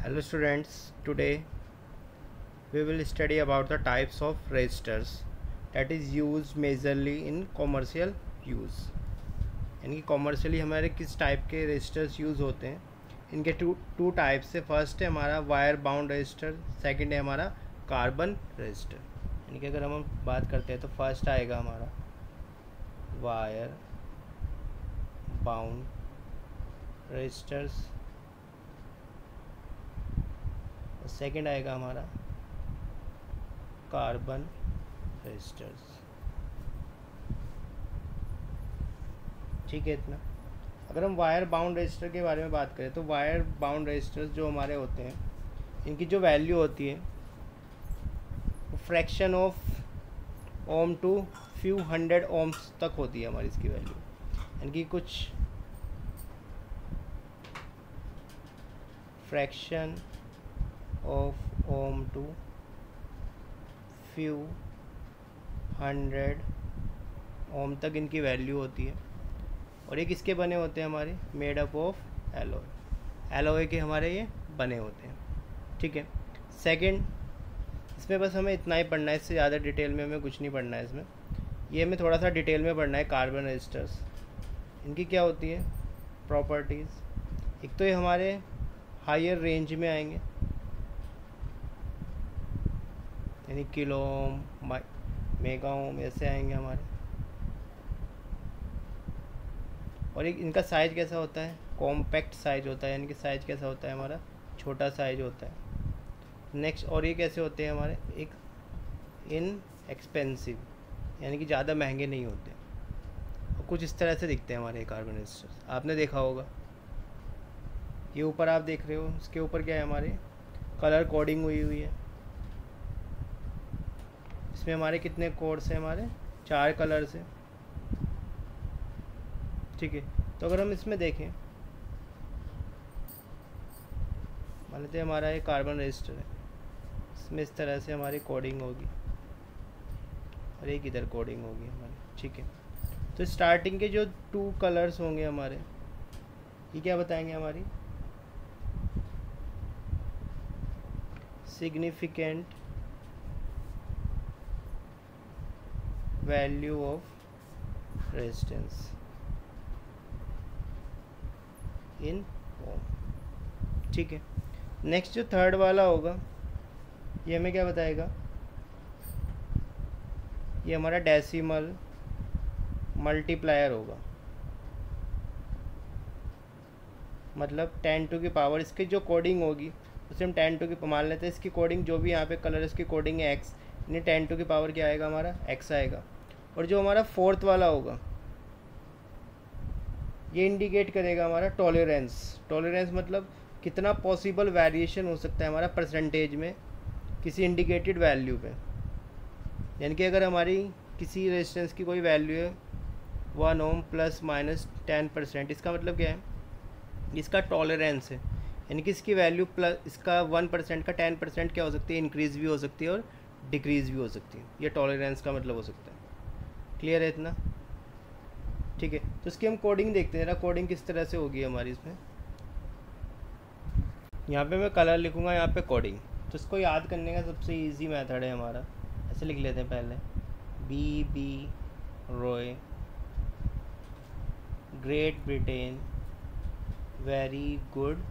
Hello students, today we will study about the types of registers that is used majorly in commercial use। यानी कि commercially हमारे किस type के registers use होते हैं। इनके टू टाइप्स है। फर्स्ट है हमारा वायर बाउंड रजिस्टर, सेकंड है हमारा कार्बन रजिस्टर। यानी कि अगर हम बात करते हैं तो फर्स्ट आएगा हमारा वायर बाउंड रजिस्टर्स, सेकंड आएगा हमारा कार्बन रजिस्टर्स। ठीक है इतना। अगर हम वायर बाउंड रजिस्टर के बारे में बात करें तो वायर बाउंड रजिस्टर्स जो हमारे होते हैं, इनकी जो वैल्यू होती है fraction of ohm to few hundred ohms तक होती है हमारी इसकी वैल्यू। यानी कि कुछ fraction of ohm to few hundred ohm तक इनकी वैल्यू होती है। और ये किसके बने होते हैं हमारे? Made up of alloy. Alloy के हमारे ये बने होते हैं। ठीक है। सेकंड, इसमें बस हमें इतना ही पढ़ना है, इससे ज़्यादा डिटेल में हमें कुछ नहीं पढ़ना है इसमें। ये हमें थोड़ा सा डिटेल में पढ़ना है। कार्बन रजिस्टर्स, इनकी क्या होती है प्रॉपर्टीज़? एक तो ये हमारे हायर रेंज में आएंगे, यानी किलो ओम, मेगा ओम ऐसे आएंगे हमारे। और एक इनका साइज़ कैसा होता है? कॉम्पैक्ट साइज होता है। यानी कि साइज़ कैसा होता है हमारा? छोटा साइज होता है। नेक्स्ट, और ये कैसे होते हैं हमारे? एक इन एक्सपेंसिव, यानी कि ज़्यादा महंगे नहीं होते। और कुछ इस तरह से दिखते हैं हमारे कार्बन रजिस्टर्स, आपने देखा होगा। ये ऊपर आप देख रहे हो, इसके ऊपर क्या है? हमारे कलर कोडिंग हुई है। इसमें हमारे कितने कोड्स हैं? हमारे 4 कलर्स हैं। ठीक है। तो अगर हम इसमें देखें, मान लेते हैं हमारा ये कार्बन रजिस्टर है, इसमें इस तरह से हमारी कोडिंग होगी और एक इधर कोडिंग होगी हमारी। ठीक है। तो स्टार्टिंग के जो 2 कलर्स होंगे हमारे, ये क्या बताएंगे? हमारी significant value of resistance in ohm. ठीक है। नेक्स्ट जो थर्ड वाला होगा, ये हमें क्या बताएगा? ये हमारा डेसिमल मल्टीप्लायर होगा, मतलब 10 टू की पावर, इसकी जो कोडिंग होगी उसे हम 10 टू की मान लेते हैं। इसकी कोडिंग जो भी यहाँ पे कलर इसकी कोडिंग है एक्स, यानी 10 टू की पावर क्या आएगा? हमारा एक्स आएगा। और जो हमारा फोर्थ वाला होगा, ये इंडिकेट करेगा हमारा टॉलरेंस। टॉलरेंस मतलब कितना पॉसिबल वेरिएशन हो सकता है हमारा परसेंटेज में किसी इंडिकेटेड वैल्यू पे। यानी कि अगर हमारी किसी रेजिस्टेंस की कोई वैल्यू है 1 ओम प्लस माइनस 10%, इसका मतलब क्या है? इसका टॉलरेंस है। यानी कि इसकी वैल्यू प्लस इसका 1% का 10% क्या हो सकती है? इंक्रीज़ भी हो सकती है और डिक्रीज़ भी हो सकती है। ये टॉलरेंस का मतलब हो सकता है। क्लियर है इतना? ठीक है। तो इसकी हम कोडिंग देखते हैं ना, कोडिंग किस तरह से होगी हमारी इसमें। यहाँ पे मैं कलर लिखूँगा, यहाँ पे कोडिंग। तो इसको याद करने का सबसे इजी मेथड है हमारा, ऐसे लिख लेते हैं पहले, B Roy, Great Britain, very good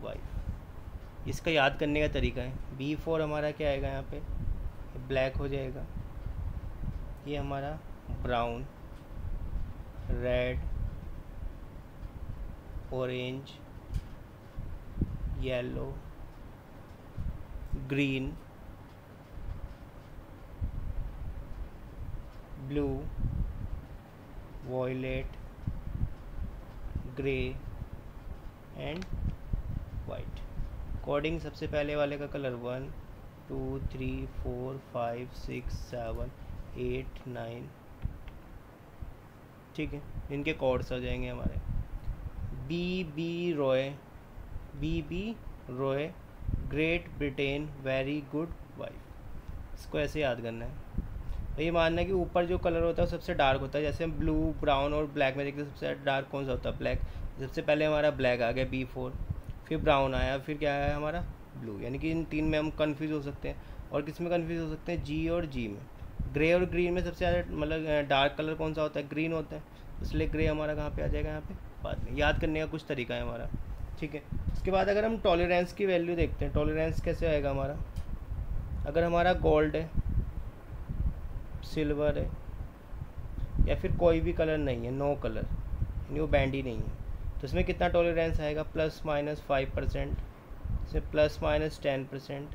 wife. इसका याद करने का तरीका है, B4 हमारा क्या आएगा? यहाँ पे ब्लैक हो जाएगा, ये हमारा brown, red, orange, yellow, green, blue, violet, grey and white. Coding सबसे पहले वाले का कलर 1 2 3 4 5 6 7 8 9। ठीक है। इनके कोड्स आ जाएंगे हमारे। B Roy, Great Britain, very good wife. इसको ऐसे याद करना है। तो ये मानना है कि ऊपर जो कलर होता है वो सबसे डार्क होता है। जैसे हम ब्लू, ब्राउन और ब्लैक में देखते हैं, सबसे डार्क कौन सा होता है? ब्लैक। सबसे पहले हमारा ब्लैक आ गया B4, फिर ब्राउन आया, फिर क्या आया हमारा ब्लू। यानी कि इन तीन में हम कंफ्यूज हो सकते हैं। और किस में कंफ्यूज हो सकते हैं? जी और जी में। ग्रे और ग्रीन में सबसे ज़्यादा मतलब डार्क कलर कौन सा होता है? ग्रीन होता है, इसलिए ग्रे हमारा कहाँ पे आ जाएगा? यहाँ पे बाद में। याद करने का कुछ तरीका है हमारा, ठीक है। उसके बाद अगर हम टॉलरेंस की वैल्यू देखते हैं, टॉलरेंस कैसे आएगा हमारा? अगर हमारा गोल्ड है, सिल्वर है, या फिर कोई भी कलर नहीं है, नो कलर, यानी वो बैंड ही नहीं है, तो इसमें कितना टॉलरेंस आएगा? ±5%, इसमें ±10%,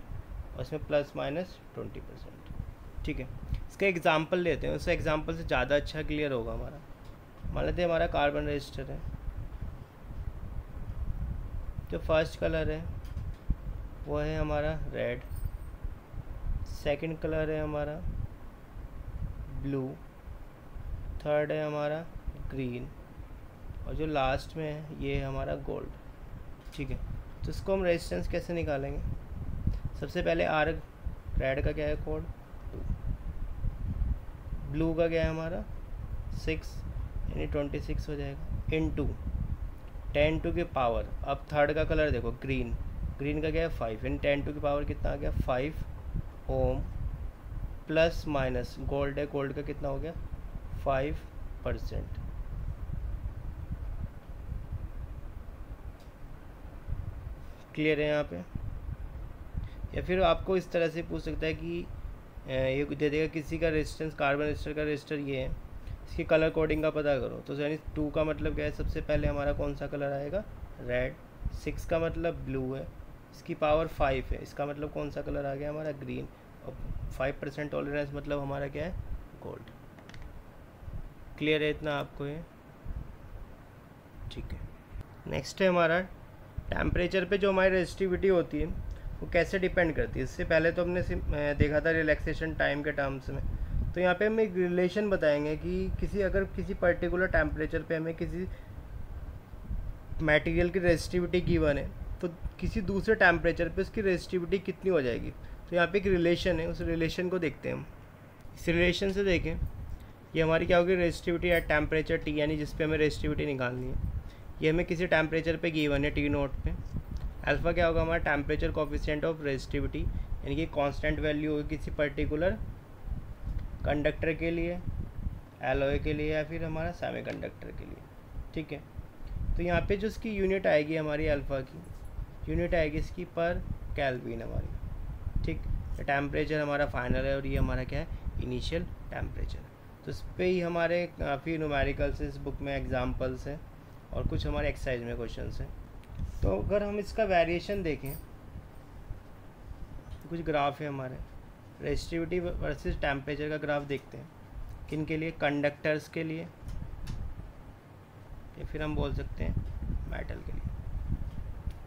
और इसमें ±20%, ठीक है। इसका एग्जांपल लेते हैं, उस एग्जांपल से ज़्यादा अच्छा क्लियर होगा हमारा। मान लेते हैं हमारा कार्बन रजिस्टर है, जो फर्स्ट कलर है वो है हमारा रेड, सेकंड कलर है हमारा ब्लू, थर्ड है हमारा ग्रीन, और जो लास्ट में है ये है हमारा गोल्ड, ठीक है। तो इसको हम रेजिस्टेंस कैसे निकालेंगे? सबसे पहले आर, रेड का क्या है कोड? 2, ब्लू का क्या है हमारा? 6, यानी 26 हो जाएगा, इनटू 10 की पावर, अब थर्ड का कलर देखो ग्रीन, ग्रीन का क्या है 5, यानी 10 की पावर कितना आ गया? 5 ओम, प्लस माइनस गोल्ड है, गोल्ड का कितना हो गया? 5%। क्लियर है यहाँ पे? या फिर आपको इस तरह से पूछ सकता है कि ये दे देगा किसी का रेजिस्टेंस, कार्बन रजिस्टर का रजिस्टर ये है, इसकी कलर कोडिंग का पता करो। तो यानी 2 का मतलब क्या है? सबसे पहले हमारा कौन सा कलर आएगा? रेड। 6 का मतलब ब्लू है, इसकी पावर 5 है, इसका मतलब कौन सा कलर आ गया हमारा? ग्रीन। और 5% टॉलरेंस मतलब हमारा क्या है? गोल्ड। क्लियर है इतना आपको ये? ठीक है। नेक्स्ट है हमारा टेम्परेचर पे जो हमारी रेजिस्टिविटी होती है वो कैसे डिपेंड करती है। इससे पहले तो हमने देखा था रिलैक्सेशन टाइम के टर्म्स में। तो यहाँ पे हम एक रिलेशन बताएंगे कि अगर किसी पर्टिकुलर टेम्परेचर पे हमें किसी मटेरियल की रेजिस्टिविटी गिवन है, तो किसी दूसरे टेम्परेचर पे उसकी रेजिस्टिविटी कितनी हो जाएगी। तो यहाँ पे एक रिलेशन है, उस रिलेशन को देखते हैं हम। इस रिलेशन से देखें, ये हमारी क्या होगी? रेजिस्टिविटी एट टेम्परेचर टी, यानी जिस पे हमें रेजिस्टिविटी निकालनी है, ये हमें किसी टेम्परेचर पे गिवन है टी नोट पे। अल्फ़ा क्या होगा हमारा? टेम्परेचर कोफिशिएंट ऑफ रेजिस्टिविटी, यानी कि कांस्टेंट वैल्यू होगी किसी पर्टिकुलर कंडक्टर के लिए, एलॉय के लिए, या फिर हमारा सेमीकंडक्टर के लिए, ठीक है। तो यहाँ पे जो इसकी यूनिट आएगी हमारी अल्फ़ा की, यूनिट आएगी इसकी पर केल्विन हमारी, ठीक। टेम्परेचर हमारा फाइनल है और ये हमारा क्या है? Initial temperature. तो इस पर ही हमारे काफ़ी न्यूमेरिकल्स इस बुक में एग्जाम्पल्स हैं और कुछ हमारे एक्सरसाइज में क्वेश्चंस हैं। तो अगर हम इसका वेरिएशन देखें, तो कुछ ग्राफ है हमारे, रेजिस्टिविटी वर्सेस टेम्परेचर का ग्राफ देखते हैं। किन के लिए? कंडक्टर्स के लिए, या फिर हम बोल सकते हैं मेटल के लिए।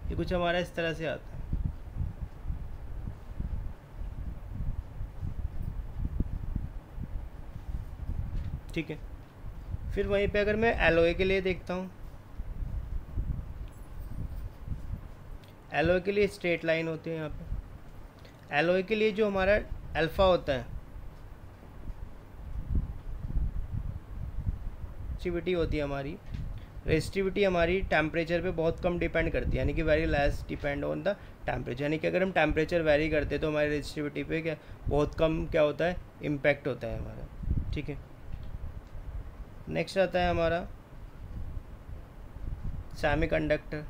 ये कुछ हमारा इस तरह से आता है, ठीक है। फिर वहीं पे अगर मैं एलॉय के लिए देखता हूँ, एलॉय के लिए स्ट्रेट लाइन होती है यहाँ पे। एलॉय के लिए जो हमारा अल्फ़ा होता है, रेजिस्टिविटी होती है हमारी, रेजिस्टिविटी हमारी टेम्परेचर पे बहुत कम डिपेंड करती है, यानी कि very less depend on the temperature. यानी कि अगर हम टेम्परेचर वेरी करते हैं तो हमारी रेजिस्टिविटी पे क्या बहुत कम क्या होता है? इम्पैक्ट होता है हमारा, ठीक है। नेक्स्ट आता है हमारा सेमीकंडक्टर।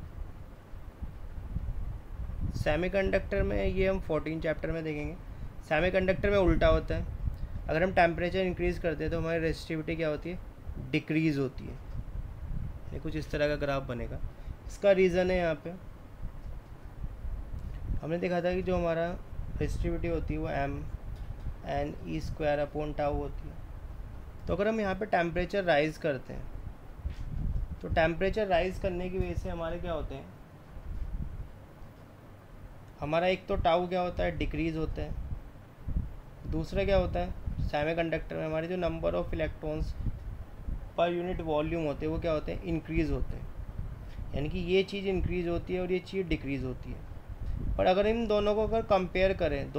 सेमीकंडक्टर में ये हम 14 चैप्टर में देखेंगे। सेमीकंडक्टर में उल्टा होता है, अगर हम टेम्परेचर इंक्रीज़ करते हैं तो हमारी रेजिस्टिविटी क्या होती है? डिक्रीज़ होती है। ये कुछ इस तरह का ग्राफ बनेगा। इसका रीज़न है यहाँ पे हमने देखा था कि जो हमारा रेजिस्टिविटी होती है वो m/n/e² होती है। तो अगर हम यहाँ पे टेम्परेचर राइज़ करते हैं तो टेम्परेचर राइज़ करने की वजह से हमारे क्या होते हैं? हमारा एक तो टाउ क्या होता है? डिक्रीज़ होता है। दूसरा क्या होता है? सेमीकंडक्टर में हमारे जो number of electrons per unit volume होते हैं वो क्या होते हैं? इंक्रीज़ होते हैं। यानी कि ये चीज़ इंक्रीज़ होती है और ये चीज़ डिक्रीज़ होती है। पर अगर इन दोनों को अगर कंपेयर करें,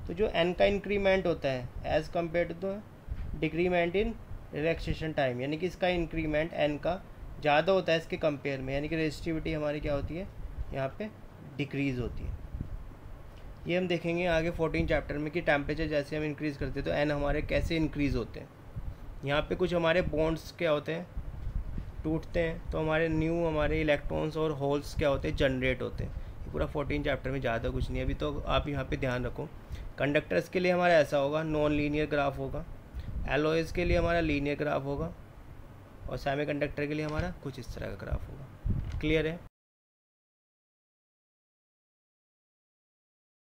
तो जो n का इंक्रीमेंट होता है as compare to the decrement in relaxation time, यानी कि इसका इंक्रीमेंट n का ज़्यादा होता है इसके कंपेयर में, यानी कि रेजिस्टिविटी हमारी क्या होती है यहाँ पे डिक्रीज़ होती है। ये हम देखेंगे आगे 14 चैप्टर में कि टेम्परेचर जैसे हम इंक्रीज़ करते हैं तो एन हमारे कैसे इंक्रीज़ होते हैं। यहाँ पे कुछ हमारे बॉन्ड्स क्या होते हैं, टूटते हैं, तो हमारे इलेक्ट्रॉन्स और होल्स क्या होते हैं, जनरेट होते हैं। ये पूरा 14 चैप्टर में ज़्यादा कुछ नहीं है। अभी तो आप यहाँ पे ध्यान रखो, कंडक्टर्स के लिए हमारा ऐसा होगा, नॉन लीनियर ग्राफ होगा, एलॉयज़ के लिए हमारा लीनियर ग्राफ होगा, और सेमीकंडक्टर के लिए हमारा कुछ इस तरह का ग्राफ होगा। क्लियर है?